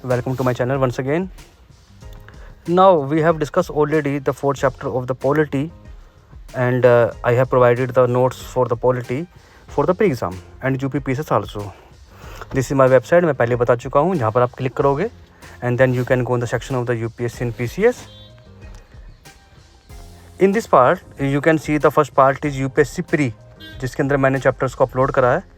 Welcome to my channel once again. Now we have discussed already the fourth chapter of the polity, and I have provided the notes for the polity for the pre-exam and UPPSS also. This is my website. मैं पहले बता चुका हूँ. यहाँ पर आप click करोगे and then you can go in the section of the UPSC and PCS. In this part you can see the first part is UPSC pre, जिसके अंदर मैंने चैप्टर्स को अपलोड करा है.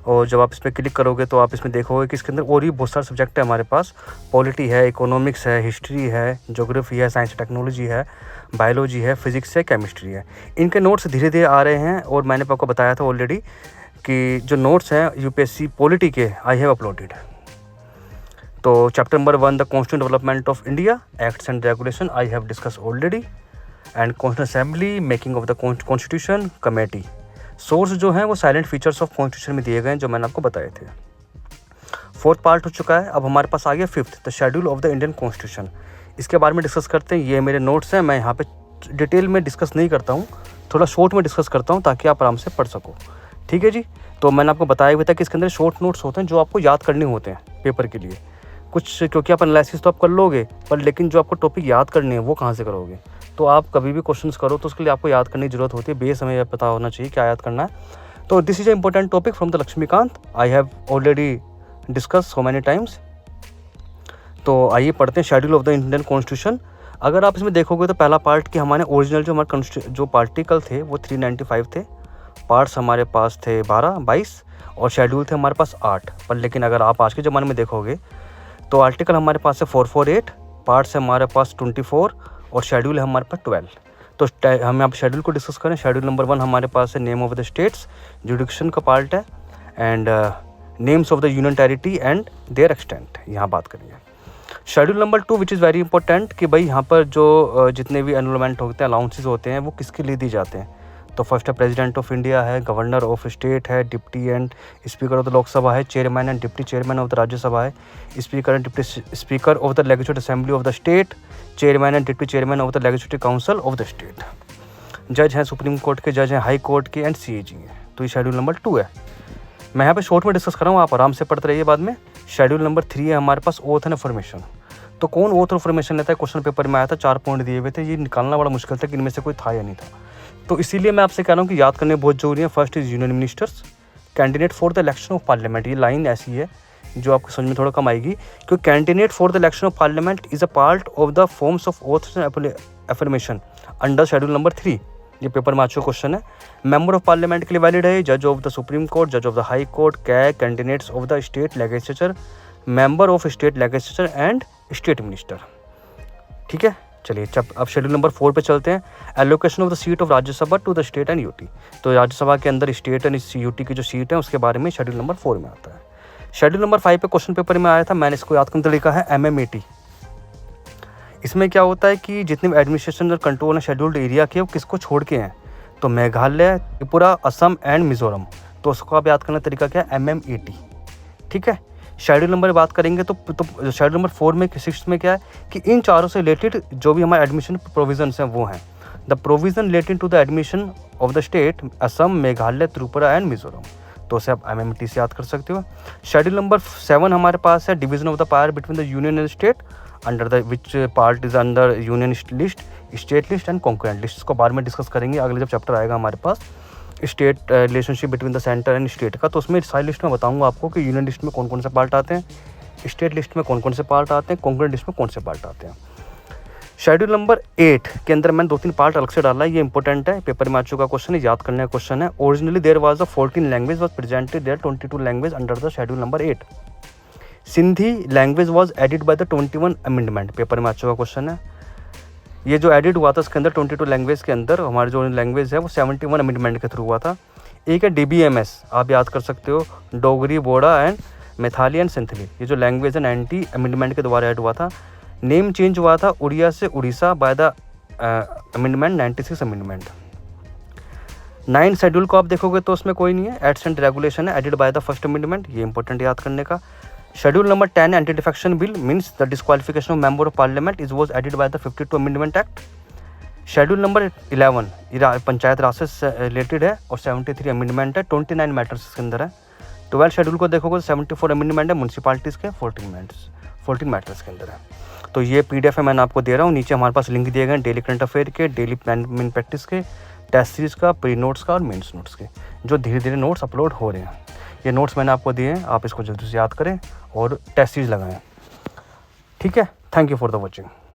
और जब आप इस पर क्लिक करोगे तो आप इसमें देखोगे कि इसके अंदर और भी बहुत सारे सब्जेक्ट है हमारे पास. पॉलिटी है, इकोनॉमिक्स है, हिस्ट्री है, ज्योग्राफी है, साइंस टेक्नोलॉजी है, बायोलॉजी है, फिजिक्स है, केमिस्ट्री है. इनके नोट्स धीरे धीरे आ रहे हैं और मैंने आपको बताया था ऑलरेडी कि जो नोट्स हैं यूपीएससी पॉलिटी के आई हैव अपलोडेड. तो chapter number 1 the constitution development of India, acts and regulation I have discuss already. And constitution assembly, making of the constitution committee. Source जो हैं वो साइलेंट फीचर्स ऑफ कॉन्स्टिट्यूशन में दिए गए हैं जो मैंने आपको बताए थे. फोर्थ पार्ट हो चुका है. अब हमारे पास आ गया fifth, the schedule of the Indian constitution. इसके बारे में डिस्कस करते हैं. ये मेरे नोट्स हैं, मैं यहाँ पे डिटेल में डिस्कस नहीं करता हूँ, थोड़ा शॉर्ट में डिस्कस करता हूँ ताकि आप आराम से पढ़ सको. ठीक है जी. तो मैंने आपको बताया हुआ था कि इसके अंदर शॉर्ट नोट्स होते हैं जो आपको याद करने होते हैं पेपर के लिए कुछ, क्योंकि आप एनालिसिस तो आप कर लोगे पर लेकिन जो आपको टॉपिक याद करने हैं वो कहाँ से करोगे. तो आप कभी भी क्वेश्चंस करो तो उसके लिए आपको याद करने की ज़रूरत होती है. बेस हमें पता होना चाहिए क्या याद करना है. तो this is a important topic from the Laxmikanth. I have already discuss so many times. तो आइए पढ़ते हैं schedule of the Indian constitution. अगर आप इसमें देखोगे तो पहला पार्ट कि हमारे ओरिजिनल जो हमारे जो पार्टिकल थे वो 395 थे. पार्ट्स हमारे पास थे 22 और शेड्यूल थे हमारे पास 8. पर लेकिन अगर आप आज के ज़माने में देखोगे तो आर्टिकल हमारे पास है 448, पार्ट्स है हमारे पास 24 और शेड्यूल है हमारे पास 12. तो हम यहाँ पर शेड्यूल को डिस्कस करें. शेड्यूल नंबर 1 हमारे पास है name of the states, jurisdiction का पार्ट है, and names of the union territory and their extent, यहाँ बात करेंगे. Schedule number 2 which is very important कि भाई यहाँ पर जो जितने भी एनरोलमेंट होते हैं, अलाउंसेस होते हैं, वो किसके लिए दी जाते हैं. तो फर्स्ट है प्रेसिडेंट ऑफ इंडिया है, गवर्नर ऑफ स्टेट है, deputy and speaker of the Lok Sabha है, chairman and deputy chairman of the Rajya Sabha है, speaker and deputy speaker of the legislative assembly of the state, chairman and deputy chairman of the legislative council of the state. जज हैं supreme court के, जज हैं high court के and CAG हैं. तो ये शेड्यूल नंबर 2 है. मैं यहाँ पे शॉर्ट में डिस्कस कर रहा हूँ, आप आराम से पढ़ते रहिए बाद में. शेड्यूल नंबर 3 है हमारे पास ओथ एंड अफर्मेशन. तो कौन ओथ और अफर्मेशन लेता है, क्वेश्चन पेपर में आया था, 4 पॉइंट दिए हुए थे. ये निकालना बड़ा मुश्किल था कि इनमें से कोई था या नहीं था. तो इसीलिए मैं आपसे कह रहा हूँ कि याद करने बहुत जरूरी है. First is union ministers, candidate for the election of parliament. ये लाइन ऐसी है जो आपको समझ में थोड़ा कम आएगी क्योंकि candidate for the election of parliament is a part of the forms of oath and affirmation under schedule number 3. ये पेपर में अच्छा क्वेश्चन है. मेंबर ऑफ पार्लियामेंट के लिए वैलिड है जज ऑफ द सुप्रीम कोर्ट, जज of the high court, candidates of the state legislature, member of state legislature and state minister. ठीक है. चलिए अब शेड्यूल नंबर 4 पे चलते हैं. Allocation of the seat of Rajya Sabha to the state and UT. तो राज्यसभा के अंदर स्टेट एंड यूटी की जो सीट है उसके बारे में शेड्यूल नंबर 4 में आता है. शेड्यूल नंबर 5 पे क्वेश्चन पेपर में आया था, मैंने इसको याद करने का तरीका है MMAT. इसमें क्या होता है कि जितने भी एडमिनिस्ट्रेशन और कंट्रोल एंड शेड्यूल्ड एरिया के वो किसको छोड़ के हैं, तो मेघालय, त्रिपुरा, असम एंड मिजोरम. तो उसको आप याद करने का तरीका क्या है, MMAT. ठीक है. शेड्यूल नंबर बात करेंगे तो शेड्यूल नंबर 4 में 6 में क्या है कि इन चारों से रिलेटेड जो भी हमारे एडमिशन प्रोविजंस हैं वो हैं the provision related to the admission of the state Assam, Meghalaya, Tripura and Mizoram. तो उसे आप MMT से याद कर सकते हो. शेड्यूल नंबर 7 हमारे पास है division of the power between the union and state under the which part is under union list, state list and concurrent list. इसको बाद में डिस्कस करेंगे अगले जब चैप्टर आएगा हमारे पास state relationship between the centre and state का. तो उसमें सारी लिस्ट में बताऊंगा आपको कि यूनियन लिस्ट में कौन कौन से पार्ट आते हैं, स्टेट लिस्ट में कौन कौन से पार्ट आते हैं, कॉन्करेंट लिस्ट में कौन से पार्ट आते हैं. शेड्यूल नंबर 8 के अंदर मैंने 2-3 पार्ट अलग से डाला है. ये इंपॉर्टेंट है, पेपर में आ चुका क्वेश्चन है, याद करने का क्वेश्चन है. Originally there was the 14 language was presented there 22 language under the schedule number 8. Sindhi language was added by the 21 amendment. Paper में आ चुका क्वेश्चन है. ये जो एडिड हुआ था उसके अंदर 22 लैंग्वेज के अंदर हमारी जो लैंग्वेज है वो 71 अमेंडमेंट के थ्रू हुआ था. एक है DBMS, आप याद कर सकते हो, डोगरी, बोडा एंड मैथाली एंड सिंथली. ये जो लैंग्वेज है 90 अमेंडमेंट के द्वारा ऐड हुआ था. नेम चेंज हुआ था उड़िया से Orissa by the amendment 96 amendment. 9 schedule को आप देखोगे तो उसमें कोई नहीं है, एक्ट्स एंड रेगुलेशन है added by the first amendment. ये इंपॉर्टेंट याद करने का. Schedule number 10 anti defection bill means the disqualification of member of parliament is was added by the 52 amendment act. Schedule number 11 panchayat raj से रिलेटेड है और 73 amendment है, 29 matters इसके अंदर है. 12 शेड्यूल को देखोगे तो 74 अमेंडमेंट है म्यूनसिपालिटीज़ के, 14 मैटर्स के अंदर है। तो ये PDF है मैंने आपको दे रहा हूँ। नीचे हमारे पास लिंक दिए गए हैं डेली करंट अफेयर के, डेली प्लान प्रैक्टिस के, टेस्ट सीरीज़ का, प्री नोट्स का और मेंस नोट्स के, जो धीरे धीरे नोट्स अपलोड हो रहे हैं। ये नोट्स मैंने आपको दिए हैं, आप इसको जल्दी से याद करें और टेस्ट सीरीज़ लगाएं। ठीक है, thank you for the watching.